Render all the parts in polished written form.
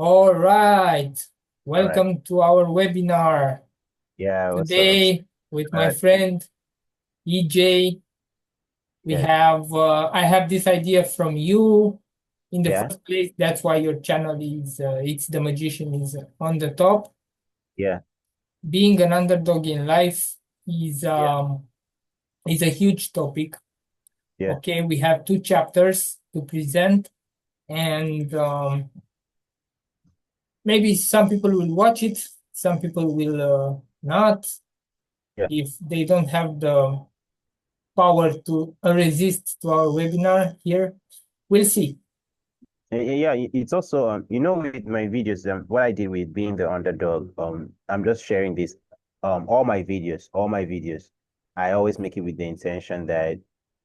All right. All right. Welcome to our webinar. Yeah, what's up? Today, with my Uh, friend EJ, yeah, I have this idea from you in the yeah, first place. That's why your channel is it's the magician is on the top. yeah, Being an underdog in life is yeah, um is a huge topic. yeah, Okay, we have two chapters to present, and maybe some people will watch it, some people will not. yeah. If they don't have the power to resist to our webinar here, we'll see. Yeah, it's also with my videos, what I did with being the underdog, I'm just sharing this, all my videos, I always make it with the intention that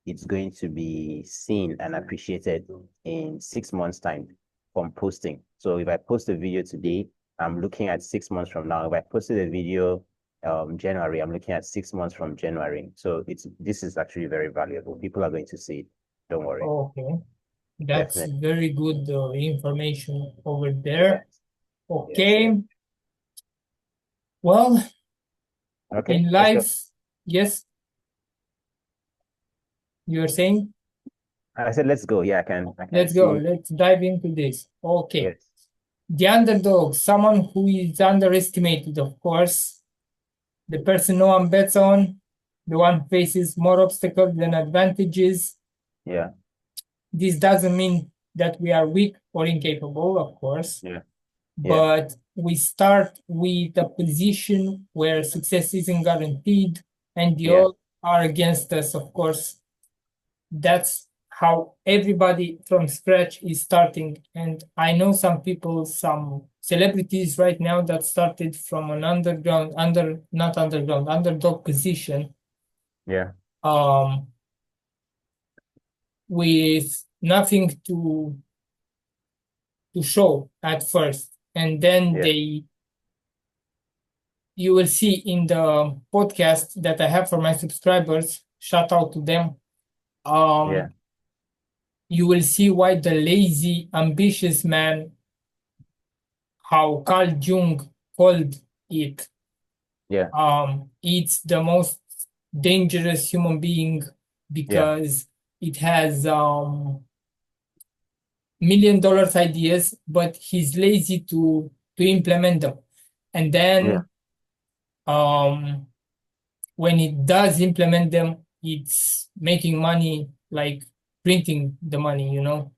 it's going to be seen and appreciated in 6 months' time from posting. So if I post a video today, I'm looking at 6 months from now. If I posted a video January, I'm looking at 6 months from January. So this is actually very valuable. People are going to see it. Don't worry. Okay, that's Definitely. very good information over Yes. there. Yes, yes. Okay, well, Okay, in let's go. life, yes, you're saying, I said let's go. Yeah, I can let's go, see. let's dive into this. Okay, Yes. the underdog, someone who is underestimated, of course, the person no one bets on, the one who faces more obstacles than advantages. Yeah. This doesn't mean that we are weak or incapable, of course, Yeah. Yeah. but we start with a position where success isn't guaranteed and the Yeah. odds are against us, of course. That's how everybody from scratch is starting. And I know some people, some celebrities right now that started from an not underground, underdog position, Yeah. um, with nothing to show at first. And then Yeah. you will see in the podcast that I have for my subscribers, shout out to them. Yeah. Um, you will see why the lazy, ambitious man, how Carl Jung called it, Yeah. it's the most dangerous human being Yeah. because it has $1 million ideas, but he's lazy to implement them. And Yeah. then um, when it does implement them, it's making money like printing the money, you know.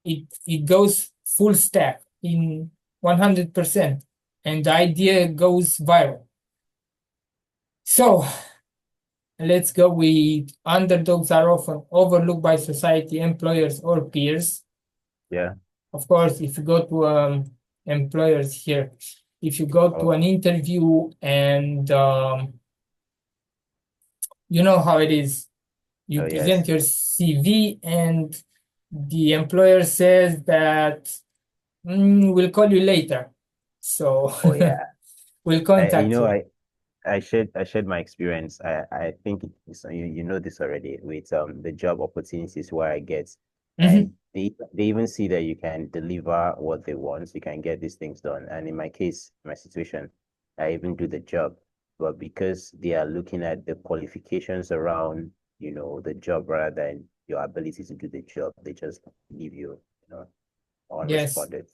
It goes full stack in 100%, and the idea goes viral. So let's go with underdogs are often overlooked by society, employers, or peers. Yeah. Of course, if you go to employers here, if you go to Oh. an interview and you know how it is, you Oh present yes. your CV and the employer says that we'll call you later. So Oh yeah. we'll I you contact know you. I shared my experience. I think you know this already with the job opportunities where I get, and Mhm. they even see that you can deliver what they want, you can get these things done. And in my case, my situation, I even do the job, but because they are looking at the qualifications around, the job rather than your ability to do the job, they just leave you Yes, unresponded,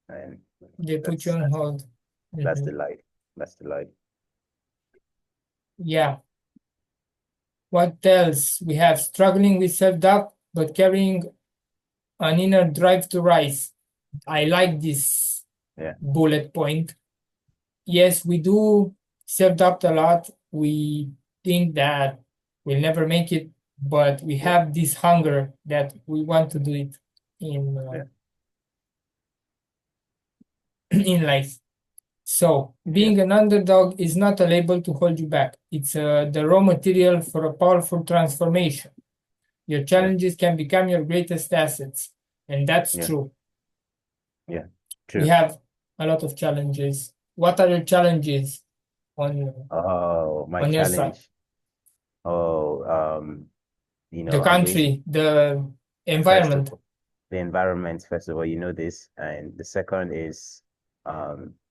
and they put you that's on that's hold. that's the Mhm. lie. That's the lie. Yeah. What else? We have struggling with self-doubt, but carrying an inner drive to rise. I like this Yeah. bullet point. Yes, we do self-doubt a lot. We think that we'll never make it, but we Yeah. have this hunger that we want to do it in Yeah. in life. So, Yeah. being an underdog is not a label to hold you back. It's the raw material for a powerful transformation. Your Yeah. challenges can become your greatest assets, and that's Yeah. true. Yeah. We True. have a lot of challenges. What are your challenges on Oh, my on your side? challenge. Oh, The I'm going to country, the first of environment. the environment, first of all, you know this. And the second is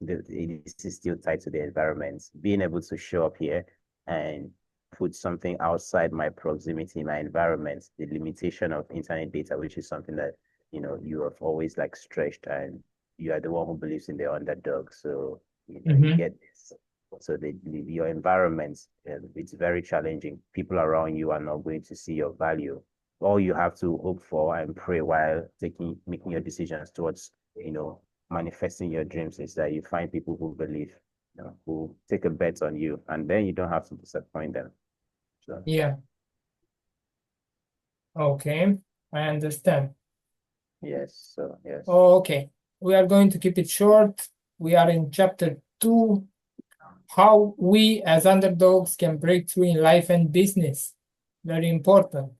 this is still tied to the environment. Being able to show up here and put something outside my proximity, my environment, the limitation of internet data, which is something that you have always like stretched, and you are the one who believes in the underdog. So you Mm-hmm. get this. So your environment, it's very challenging. People around you are not going to see your value. All you have to hope for and pray while making your decisions towards, manifesting your dreams is that you find people who believe, who take a bet on you, and then you don't have to disappoint them. So Yeah. Okay. I understand. yes, so yes, Okay. We are going to keep it short. We are in chapter 2, how we as underdogs can break through in life and business. Very important.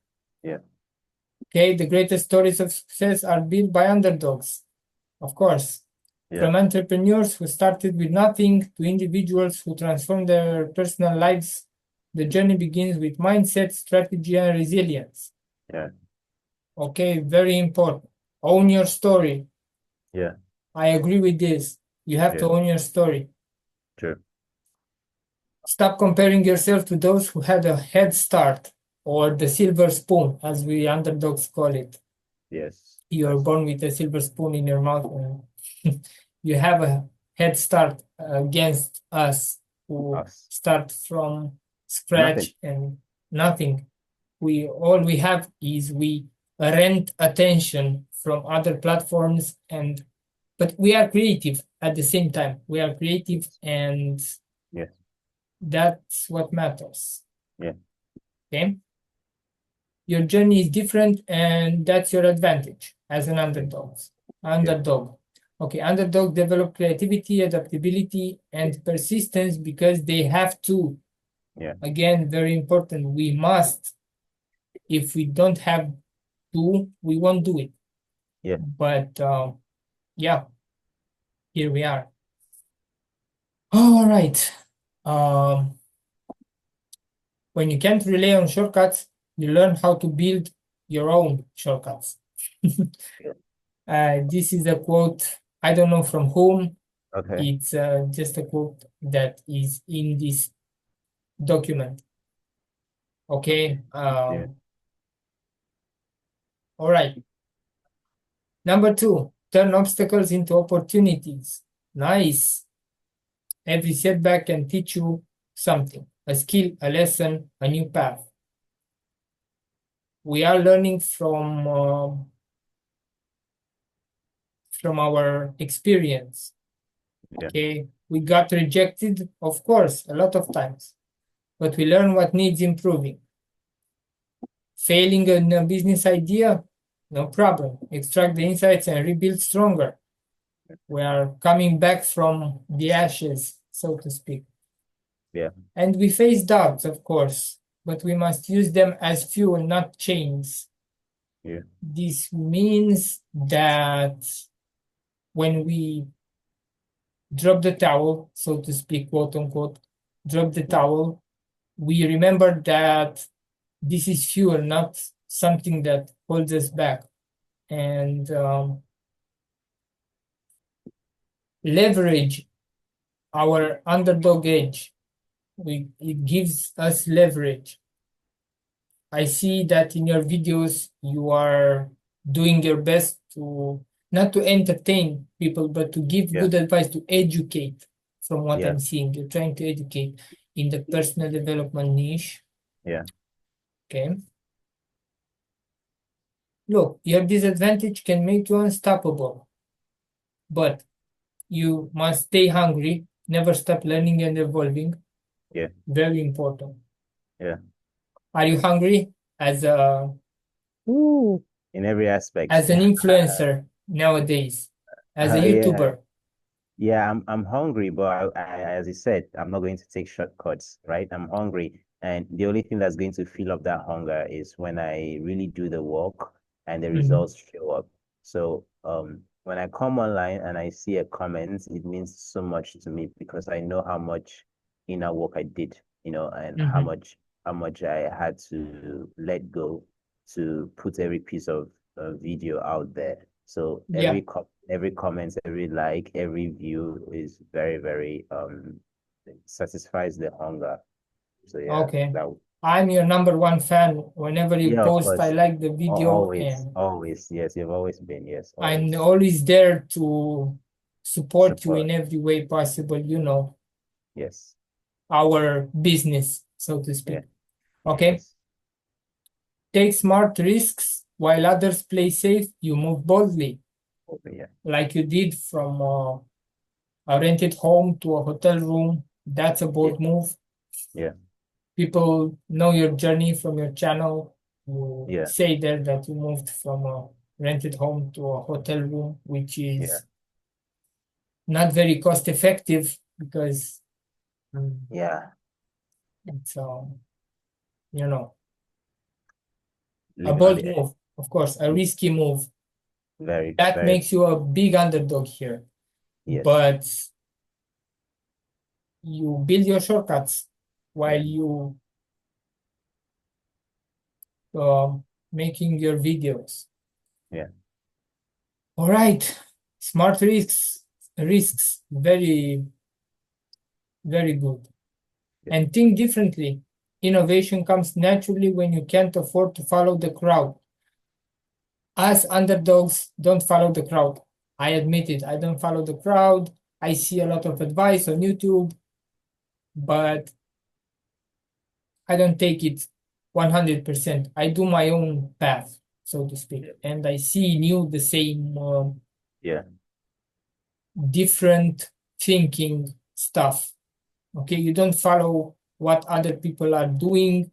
yeah, Okay. The greatest stories of success are built by underdogs, of course. yeah, From entrepreneurs who started with nothing to individuals who transform their personal lives, the journey begins with mindset, strategy, and resilience. yeah, Okay, very important. Own your story. yeah, I agree with this. You have yeah, to own your story. true. Stop comparing yourself to those who had a head start or the silver spoon, as we underdogs call it. Yes, You're that's born with a silver spoon in your mouth and you have a head start against us who us. start from Nothing. scratch and nothing. We all we have is we rent attention from other platforms, and but we are creative at the same time. We are creative, and Yes, that's what matters. yeah, Okay, your journey is different, and that's your advantage as an yeah, underdog. yeah, Underdog. Okay, underdog develop creativity, adaptability, and persistence because they have to. yeah, Again, very important. We must. If we don't have to, we won't do it. yeah, But yeah, here we are. All right. Um, when you can't rely on shortcuts, you learn how to build your own shortcuts. yeah. This is a quote, I don't know from whom. Okay. It's just a quote that is in this document. Okay. Yeah, All right. Number 2, turn obstacles into opportunities. Nice. Every setback can teach you something, a skill, a lesson, a new path. We are learning from our experience. yeah, Okay, we got rejected, of course, a lot of times, but we learn what needs improving. Failing in a business idea, no problem. Extract the insights and rebuild stronger. We are coming back from the ashes, so to speak. yeah, And we face doubts, of course, but we must use them as fuel, not chains. yeah, This means that when we drop the towel, so to speak, quote unquote, drop the towel, we remember that this is fuel, not something that holds us back. And leverage our underdog edge. It gives us leverage. I see that in your videos you are doing your best to not to entertain people, but to give yeah, good advice, to educate from what yeah, I'm seeing. You're trying to educate in the personal development niche. yeah, Okay. Look, your disadvantage can make you unstoppable, but you must stay hungry, never stop learning and evolving. yeah, Very important. yeah. Are you hungry Woo. In every aspect. as an influencer nowadays, as a Yeah, YouTuber? yeah, I'm hungry, but as I said, I'm not going to take shortcuts, right? I'm hungry, and the only thing that's going to fill up that hunger is when I really do the work and the Mhm, results show up. So, when I come online and I see a comment, it means so much to me because I know how much inner work I did, and how mhm, much I had to let go to put every piece of video out there. So Yeah. every comment, every like, every view is very, very satisfies the hunger. So yeah, Okay. that I'm your number one fan. Whenever you yeah, of post, I course. like the video, Always, and always. Yes, you've always been. Yes, I'm always. always there to support you in Support. every way possible, Yes. our business, so to Yeah. speak. Okay. Yes. Take smart risks while others play safe. You move boldly, Okay, yeah. like you did from a rented home to a hotel room. That's a Yeah. bold move. Yeah. People know your journey from your channel. You Yeah. say there that you moved from a rented home to a hotel room, which Yeah. is not very cost effective because Yeah. it's you know a Living on bold the edge. move, of course, a risky move. Very, That very. makes you a big underdog here, Yes. but you build your shortcuts while Yeah. you uh, making your videos. Yeah. All right, smart risks, very, very good. Yeah. And think differently. Innovation comes naturally when you can't afford to follow the crowd. Us underdogs don't follow the crowd. I admit it. I don't follow the crowd. I see a lot of advice on YouTube, but I don't take it 100%. I do my own path, so to speak. Yeah. And I see in you the same Yeah. different thinking stuff. Okay, you don't follow what other people are doing.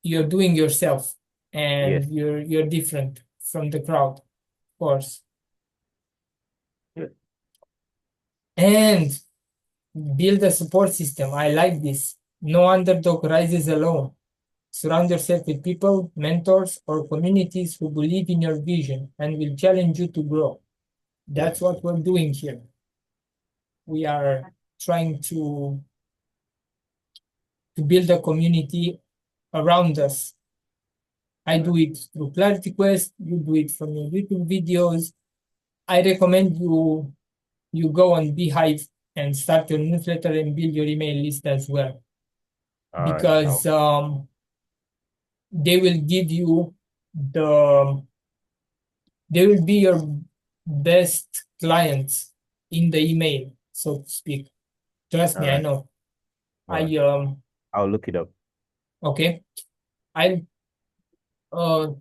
You're doing yourself, and Yes. you're different from the crowd, of course. Yeah. And build a support system. I like this. No underdog rises alone. Surround yourself with people, mentors, or communities who believe in your vision and will challenge you to grow. That's Yes. what we're doing here. We are trying to build a community around us. I do it through Clarity Quest, you do it from your YouTube videos. I recommend you go on Beehive and start your newsletter and build your email list as well, All right. because they will give you the they will be your best clients in the email, so to speak. Trust All me, I right. know. All right. I I'll look it up. Okay. I'll uh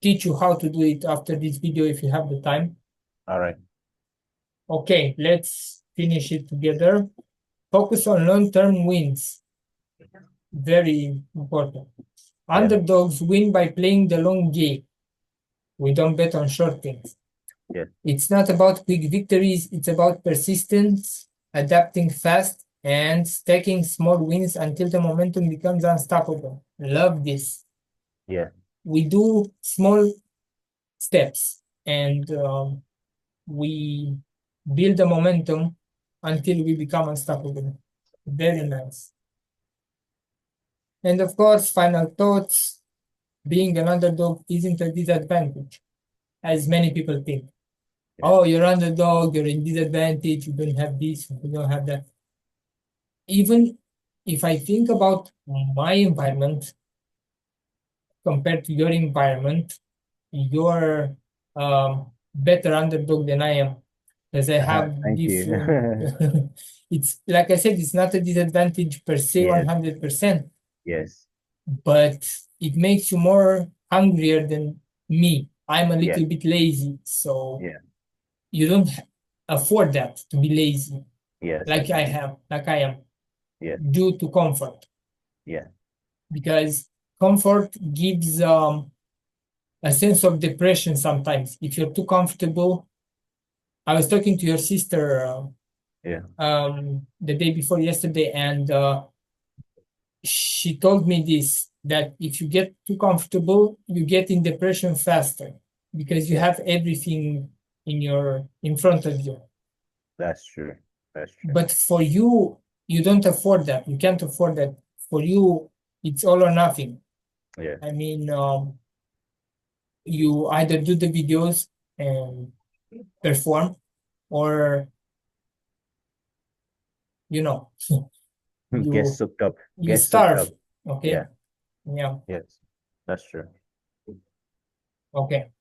teach you how to do it after this video if you have the time. All right. Okay, let's finish it together. Focus on long-term wins. Very important. Yeah. Underdogs win by playing the long game. We don't bet on short things. Yeah. It's not about quick victories, it's about persistence, adapting fast, and stacking small wins until the momentum becomes unstoppable. Love this. Yeah. We do small steps, and we build the momentum until we become unstoppable. Very nice. And of course, final thoughts, being an underdog isn't a disadvantage, as many people think. Yeah. Oh, you're underdog, you're in disadvantage, you don't have this, you don't have that. Even if I think about my environment compared to your environment, you're better underdog than I am, because I have Thank different. you. It's like I said, it's not a disadvantage per se, Yes. 100%, Yes. but it makes you more hungrier than me. I'm a Yeah. little bit lazy, so Yeah. you don't afford that to be lazy, Yes. I can. like I am, Yeah. due to comfort, Yeah. because comfort gives a sense of depression sometimes. If you're too comfortable, I was talking to your sister Yeah. the day before yesterday, and she told me this, that if you get too comfortable, you get in depression faster because you Yeah. have everything in front of you. That's true. That's true. But for you, you don't afford that. You can't afford that. For you, it's all or nothing. Yeah. I mean, you either do the videos and perform, or you know, Get you soaked up. you Get soaked starve. up. Okay. Yeah. Yeah. Yes. That's true. Okay.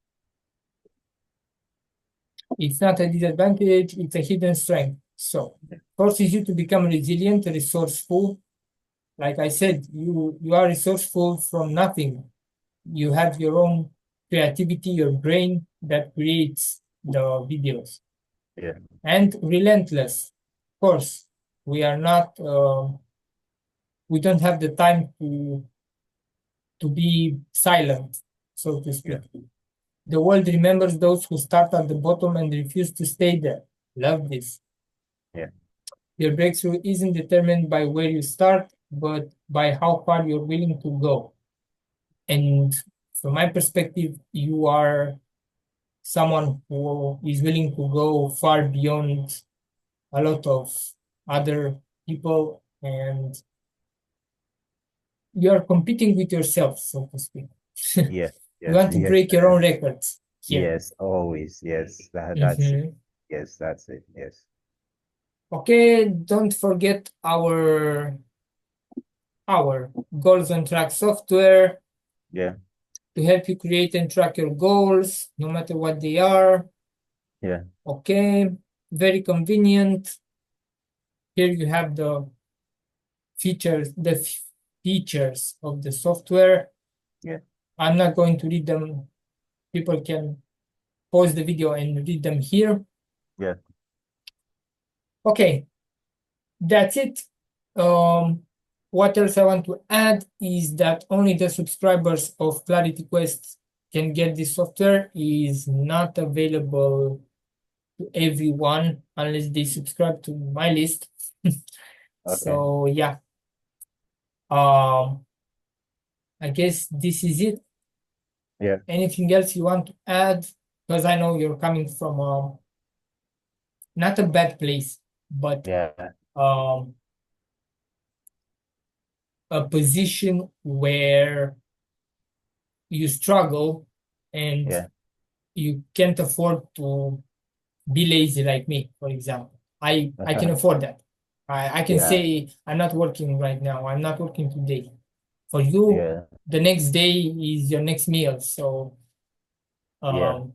It's not a disadvantage, it's a hidden strength. So forces you to become resilient, resourceful. Like I said, you are resourceful from nothing. You have your own creativity, your brain that creates the videos. Yeah. And relentless. Of course, we are not we don't have the time to be silent, so to Yeah. speak. The world remembers those who start at the bottom and refuse to stay there. Love this. Yeah. Your breakthrough isn't determined by where you start, but by how far you're willing to go. And from my perspective, you are someone who is willing to go far beyond a lot of other people, and you are competing with yourself, so to speak. Yeah. You Yes. want to Yes. break your own records here. Yes. Always. Yes. That's it. Mhm. Yes. That's it. Yes. Okay, don't forget our goals on track software Yeah. to help you create and track your goals, no matter what they are. Yeah. Okay, very convenient. Here you have the features of the software. Yeah. I'm not going to read them. People can pause the video and read them here. Yeah. Okay, that's it. Um, what else I want to add is that only the subscribers of Clarity Quest can get this software. It is not available to everyone unless they subscribe to my list. Okay. So yeah, um, I guess this is it. Yeah. Anything else you want to add? Because I know you're coming from not a bad place, but Yeah. um, a position where you struggle and Yeah. you can't afford to be lazy like me, for example. I can afford that. I can Yeah. say I'm not working right now. I'm not working today. For you, Yeah. the next day is your next meal. So Yeah. um,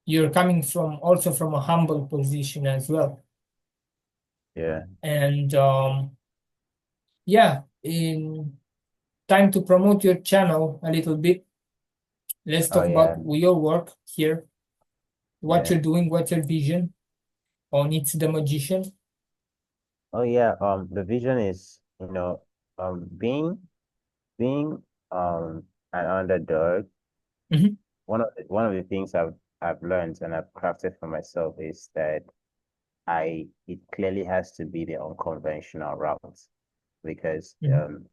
you're coming from also from a humble position as well. Yeah. And yeah, in time to promote your channel a little bit. Let's Oh talk about yeah. your work here. What Yeah. you're doing, what's your vision on It's the Magician. Oh yeah. The vision is, being an underdog. Mhm. One of the things I've learned and I've crafted for myself is that I it clearly has to be the unconventional route because Mhm.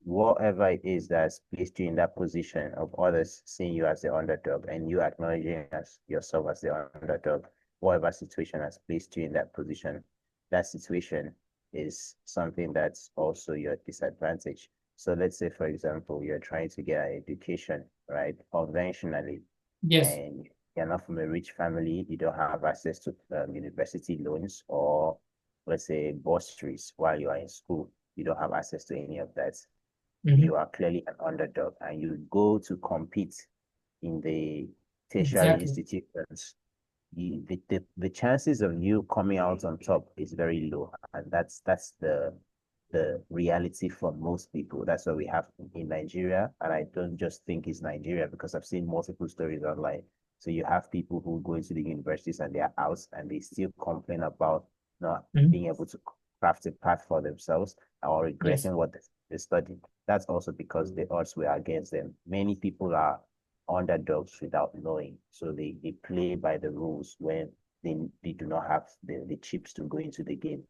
whatever it is that's placed you in that position of others seeing you as the underdog and you acknowledging as yourself as the underdog, whatever situation has placed you in that position, that situation is something that's also your disadvantage. So let's say, for example, you're trying to get an education, right, conventionally, Yes. and you're not from a rich family, you don't have access to university loans or, let's say, bursaries while you are in school, you don't have access to any of that. Mhm. You are clearly an underdog and you go to compete in the tertiary Exactly. institutions. The chances of you coming out on top is very low, and that's the reality for most people. That's what we have in Nigeria. And I don't just think it's Nigeria because I've seen multiple stories online. So you have people who go into the universities and they're out and they still complain about not Mhm. being able to craft a path for themselves or Yes. regretting what they studied. That's also because the odds were against them. Many people are underdogs without knowing. So they play by the rules when they do not have the chips to go into the game.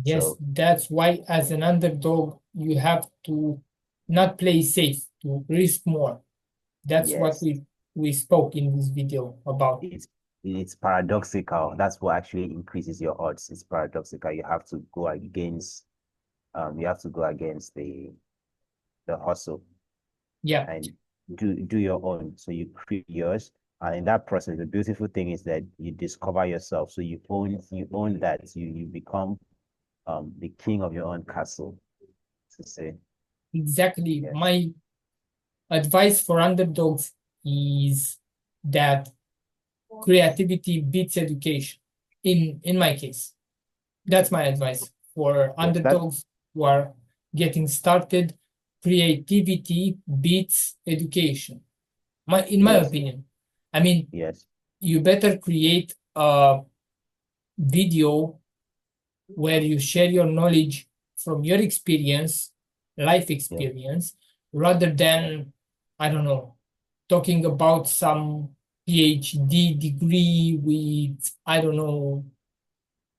Yes, So that's why as an underdog, you have to not play safe, to risk more. That's what yes, we spoke in this video about. it's it's paradoxical. That's what actually increases your odds. It's paradoxical. You have to go against the hustle. Yeah. And do your own. So you create yours. And in that process, the beautiful thing is that you discover yourself. So you own that. You become the king of your own castle, to say. Exactly. Yeah. My advice for underdogs is that creativity beats education. In my case, that's my advice for Yes, that underdogs who are getting started. Creativity beats education. In my yes, opinion, I mean, yes, you better create a video where you share your knowledge from your experience, life yeah, experience, rather yeah, than, I don't know, talking about some PhD degree with, I don't know,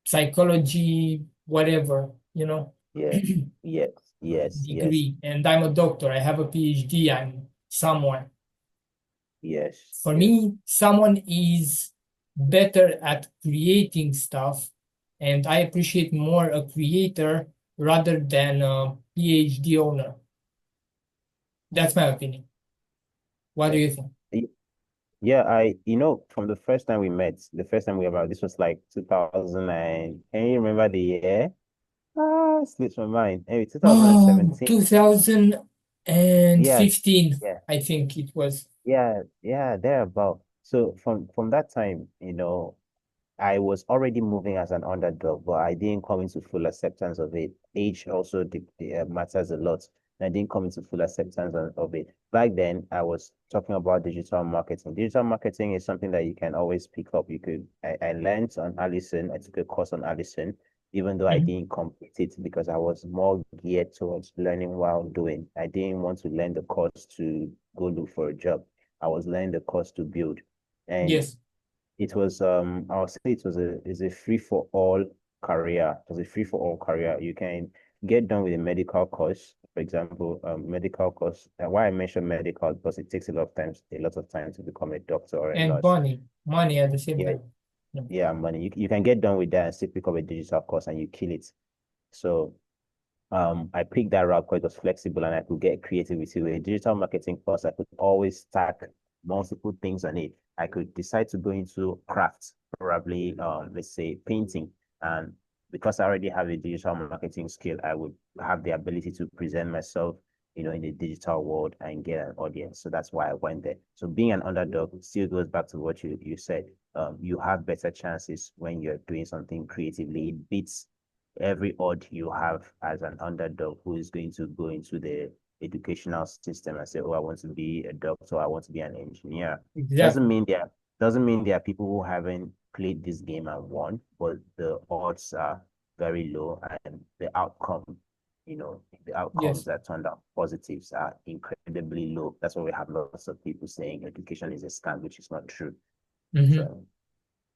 psychology, whatever, yeah, yes, yes, yes, degree. And I'm a doctor, I have a PhD, I'm someone. yes, For yes, me, someone is better at creating stuff, and I appreciate more a creator rather than a PhD owner. That's my opinion. What do yeah. you think? Yeah, from the first time we met, the first time we ever, this was like 2000 and, can you remember the year? Ah, slips my mind. Anyway, 2017. 2015, Yeah, yeah, I think it was. yeah, thereabout. So from that time, I was already moving as an underdog, but I didn't come into full acceptance of it. Age also matters a lot. I didn't come into full acceptance of it. Back then, I was talking about digital marketing. Digital marketing is something that you can always pick up. I learned on Allison. I took a course on Allison, even though I Mhm. didn't complete it because I was more geared towards learning while doing. I didn't want to learn the course to go look for a job. I was learning the course to build. And Yes, it was I'll say it was a free for all career. It was a free for all career. You can get done with a medical course, for example, medical course. Why I mention medical because it takes a lot of time to become a doctor or a and nurse. money at the same Yeah, time. Yeah. yeah, money. You can get done with that and still pick up a digital course and you kill it. So I picked that route because it was flexible and I could get creative with it. With a digital marketing course, I could always stack multiple things on it. I could decide to go into crafts, probably let's say painting. And because I already have a digital marketing skill, I would have the ability to present myself, in the digital world and get an audience. So that's why I went there. So being an underdog still goes back to what you said. You have better chances when you're doing something creatively. It beats every odd you have as an underdog who is going to go into the educational system and say, "Oh, I want to be a doctor, I want to be an engineer." Doesn't Exactly. mean there doesn't mean there are people who haven't played this game and won, but the odds are very low, and the outcomes Yes. that turned out positives are incredibly low. That's why we have lots of people saying education is a scam, which is not true. Mhm. So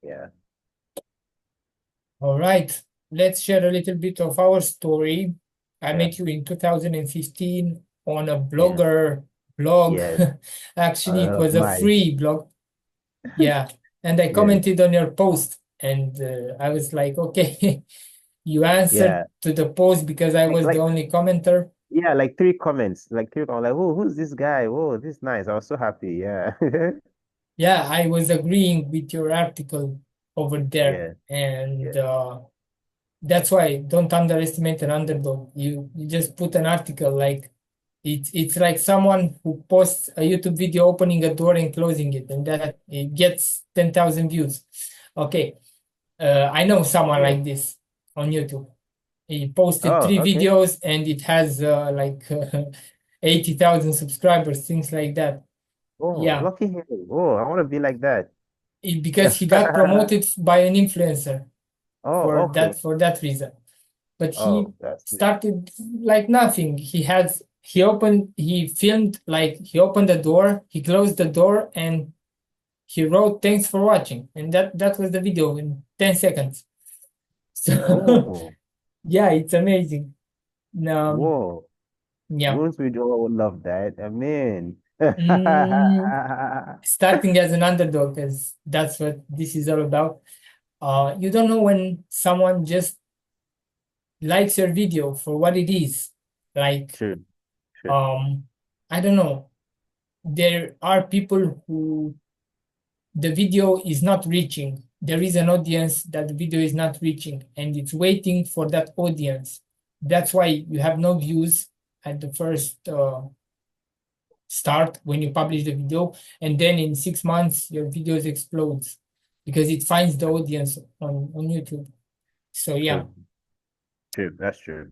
yeah, All right. Let's share a little bit of our story. I yeah, met you in 2015 on a yeah, blogger blog. yes, Actually, it of was a mine, free blog. Yeah. And I yes, commented on your post and I was like, okay, you answered yeah. to the post because I like was the like only commenter. yeah, like three comments. Like three comments. Like, oh, who's this guy? Oh, this is nice. I was so happy. Yeah. Yeah, I was agreeing with your article over there. Yeah. And Yeah. that's why don't underestimate an underdog. You just put an article like it's like someone who posts a YouTube video opening a door and closing it, and that it gets 10,000 views. Okay, I know someone Yeah. like this on YouTube. He posted Oh, three okay. videos and it has like 80,000 subscribers, things like that. Oh, Yeah, lucky him. Oh, I want to be like that. because he got promoted by an influencer Oh, okay. for that reason. But he Oh, that's good. started like nothing. He filmed like he opened the door, he closed the door, and he wrote thanks for watching. And that was the video in 10 seconds. So Oh, yeah, it's amazing. whoa. Yeah. Won't we all love that? I mean, Mm, Starting as an underdog, because that's what this is all about. You don't know when someone just likes your video for what it is. Like, true, true. um, I don't know. there are people who the video is not reaching. There is an audience that the video is not reaching, and it's waiting for that audience. That's why you have no views at the first start when you publish the video, and then in 6 months your videos explodes because it finds the audience on YouTube. So yeah. True. True. That's true.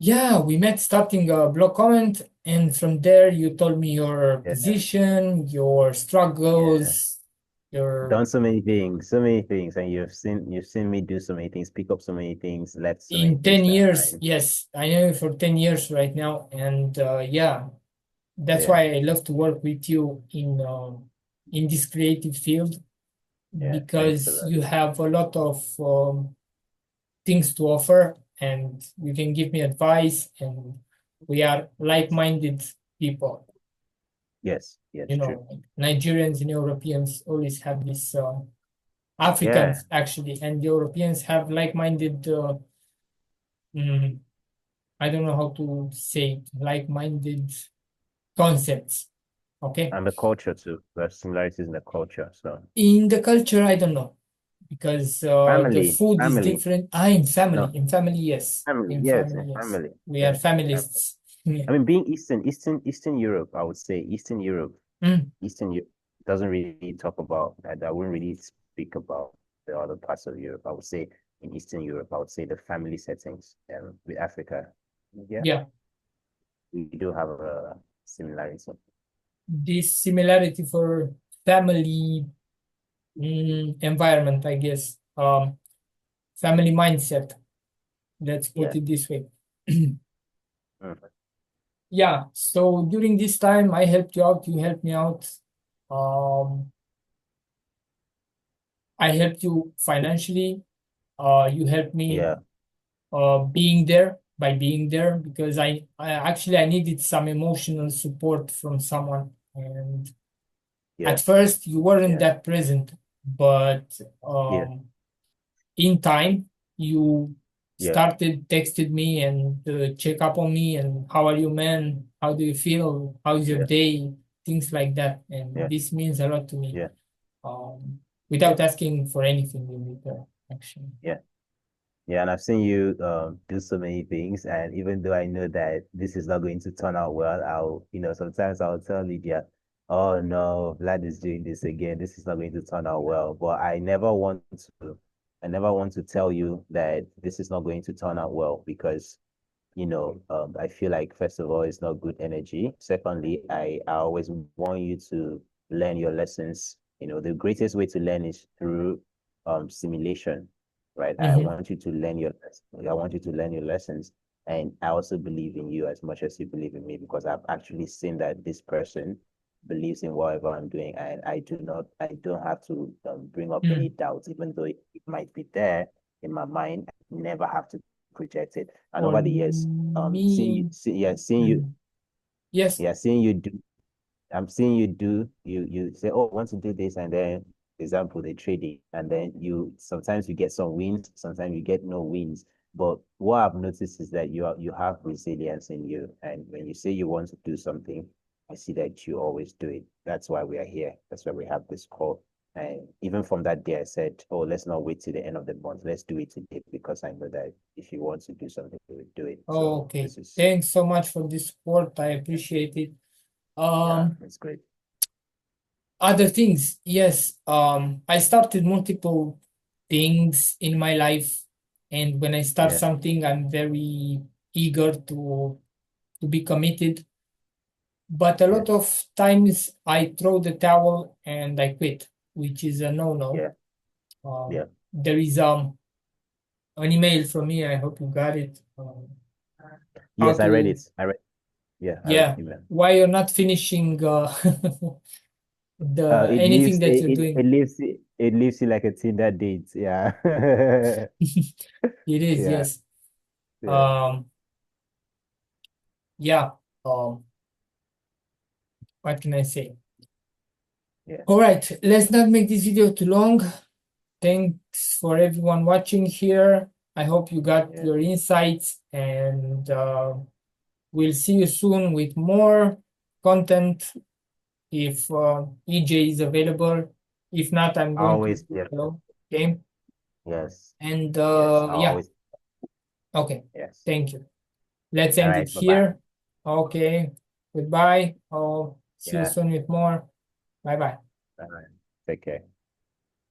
Yeah, we met starting a blog comment, and from there you told me your Yeah. position, your Yeah. struggles, your Done so many things, and you've seen me do so many things, pick up so many things, left so many in things 10 years. behind. Yes, I know you for 10 years right now, and yeah, that's Yeah. why I love to work with you in this creative field Yeah. Thanks a because lot. you have a lot of things to offer, and you can give me advice, and we are like-minded people. Yes. Yes. You True. know, Nigerians and Europeans always have this, Yeah. Africans actually, and Europeans have like-minded, mm, I don't know how to say it, like-minded concepts. Okay. And the culture too. There's similarities in the culture. So In the culture, I don't know because the family, food is family. different. Ah, in family, No, in family, yes. family. In Yes, family, in yes. family. We are Yes, family. familists. Yeah. I mean, being Eastern Europe, I would say Mm, Eastern Europe doesn't really talk about that. I wouldn't really speak about the other parts of Europe. I would say in Eastern Europe, I would say the family settings. With Africa, yeah, yeah. we do have a similarity. This similarity for family environment, I guess. Family mindset. Let's put Yeah. it this way. Mm. Yeah. So during this time, I helped you out. You helped me out. Um, I helped you financially. You helped me Yeah. being there by being there because I actually I needed some emotional support from someone. And at Yeah. first, you weren't Yeah. that present, but Yeah. in time you Yeah. started texted me and check up on me and how are you, man, how do you feel, how's your Yeah. day, things like that, and Yeah. this means a lot to me, Yeah. Yeah. without asking for anything in return actually. Yeah. Yeah, and I've seen you do so many things, and even though I know that this is not going to turn out well, sometimes I'll tell Lydia, "Oh no, Vlad is doing this again. This is not going to turn out well." But I never want to tell you that this is not going to turn out well because I feel like first of all, it's not good energy. Secondly, I always want you to learn your lessons. The greatest way to learn is through simulation, right? Hmm. I want you to learn your lessons. And I also believe in you as much as you believe in me because I've actually seen that this person believes in whatever I'm doing, and I don't have to bring up any Mm. doubts, even though it might be there in my mind. I never have to project it. And For over the years, me, mm, yes. seeing you do, I'm seeing you do, you say, oh, I want to do this, and then, for example, the trading, and then sometimes you get some wins, sometimes you get no wins. But what I've noticed is that you have resilience in you, and when you say you want to do something, I see that you always do it. That's why we are here. That's why we have this call. And even from that day, I said, oh, let's not wait till the end of the month. Let's do it today because I know that if you want to do something, you will do it. So Okay, this is, thanks so much for this support, I appreciate it. yeah, um it's great. Other things, yes. I started multiple things in my life, and when I start Yeah, something, I'm very eager to be committed. But a yeah, lot of times I throw the towel and I quit, which is a no-no. yeah, yeah. There is an email from me. I hope you got it. How Yes, I read to, it. Yeah, I read yeah, the email. why you're not finishing the It anything leaves that you're doing. it leaves you like a Tinder date. Yeah. It is, Yeah, yes. yeah, Um, yeah. What can I say? yeah, All right, let's not make this video too long. Thanks for everyone watching here. I hope you got yeah. your insights, and we'll see you soon with more content. if EJ is available. If not, I'm going to Always, yeah. hello. Okay. Yes. And Yes. I'll yeah, always. okay. Yes. Thank you. Let's All end it right. Bye-bye. here. Okay. Goodbye. I'll see you Yeah. soon with more. Bye bye. All right. Take care.